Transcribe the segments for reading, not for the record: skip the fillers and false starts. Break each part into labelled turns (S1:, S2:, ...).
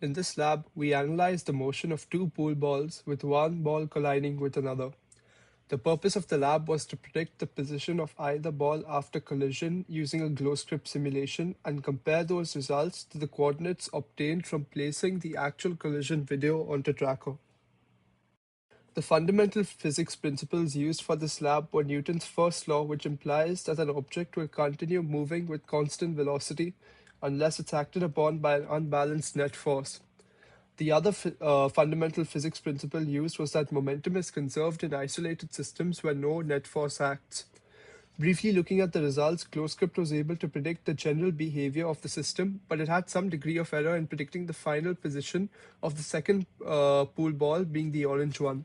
S1: In this lab, we analyzed the motion of two pool balls with one ball colliding with another. The purpose of the lab was to predict the position of either ball after collision using a glow script simulation and compare those results to the coordinates obtained from placing the actual collision video onto tracker. The fundamental physics principles used for this lab were Newton's first law, which implies that an object will continue moving with constant velocity unless it's acted upon by an unbalanced net force. The other fundamental physics principle used was that momentum is conserved in isolated systems where no net force acts. Briefly looking at the results, GlowScript was able to predict the general behavior of the system, but it had some degree of error in predicting the final position of the second pool ball, being the orange one.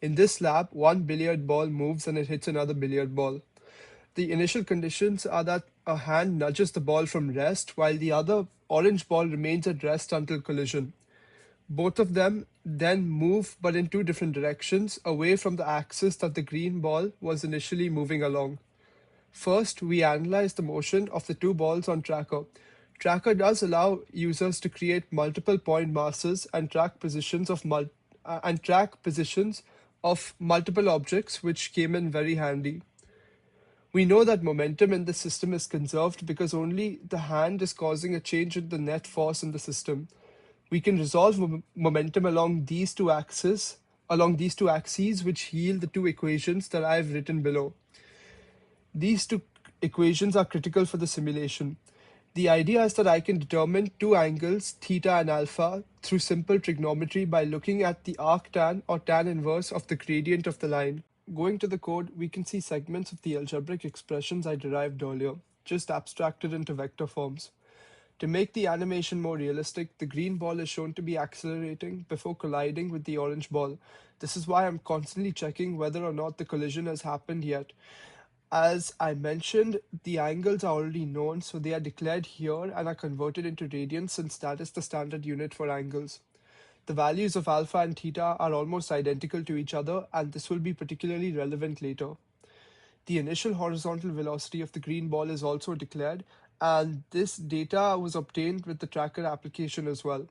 S1: In this lab, one billiard ball moves and it hits another billiard ball. The initial conditions are that a hand nudges the ball from rest while the other orange ball remains at rest until collision. Both of them then move, but in two different directions, away from the axis that the green ball was initially moving along. First, we analyze the motion of the two balls on Tracker. Tracker does allow users to create multiple point masses and track positions of multiple objects, which came in very handy. We know that momentum in the system is conserved because only the hand is causing a change in the net force in the system. We can resolve momentum along these two axes, which yield the two equations that I have written below. These two equations are critical for the simulation. The idea is that I can determine two angles, theta and alpha, through simple trigonometry by looking at the arctan or tan inverse of the gradient of the line. Going to the code, we can see segments of the algebraic expressions I derived earlier, just abstracted into vector forms. To make the animation more realistic, the green ball is shown to be accelerating before colliding with the orange ball. This is why I'm constantly checking whether or not the collision has happened yet. As I mentioned, the angles are already known, so they are declared here and are converted into radians since that is the standard unit for angles. The values of alpha and theta are almost identical to each other, and this will be particularly relevant later. The initial horizontal velocity of the green ball is also declared, and this data was obtained with the tracker application as well.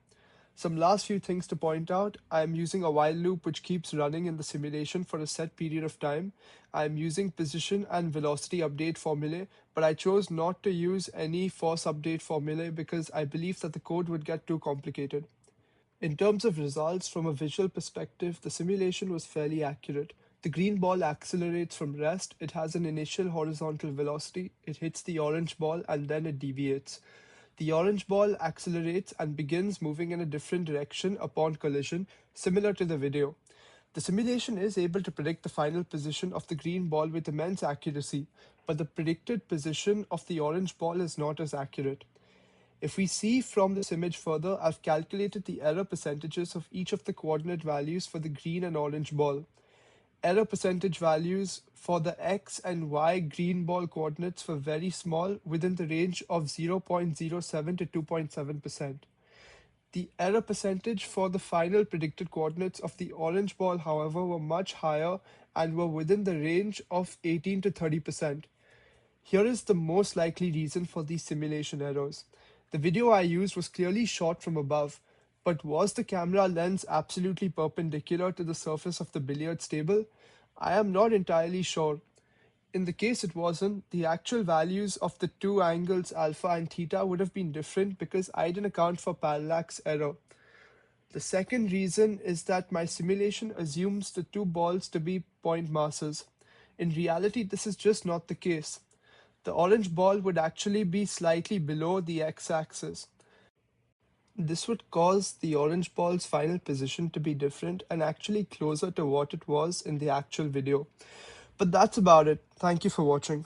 S1: Some last few things to point out. I am using a while loop which keeps running in the simulation for a set period of time. I am using position and velocity update formulae, but I chose not to use any force update formulae because I believe that the code would get too complicated. In terms of results, from a visual perspective, the simulation was fairly accurate. The green ball accelerates from rest, it has an initial horizontal velocity, it hits the orange ball and then it deviates. The orange ball accelerates and begins moving in a different direction upon collision, similar to the video. The simulation is able to predict the final position of the green ball with immense accuracy, but the predicted position of the orange ball is not as accurate. If we see from this image further, I've calculated the error percentages of each of the coordinate values for the green and orange ball. Error percentage values for the X and Y green ball coordinates were very small, within the range of 0.07 to 2.7%. The error percentage for the final predicted coordinates of the orange ball, however, were much higher and were within the range of 18 to 30%. Here is the most likely reason for these simulation errors. The video I used was clearly shot from above, but was the camera lens absolutely perpendicular to the surface of the billiards table? I am not entirely sure. In the case it wasn't, the actual values of the two angles alpha and theta would have been different because I didn't account for parallax error. The second reason is that my simulation assumes the two balls to be point masses. In reality, this is just not the case. The orange ball would actually be slightly below the x-axis. This would cause the orange ball's final position to be different and actually closer to what it was in the actual video. But that's about it. Thank you for watching.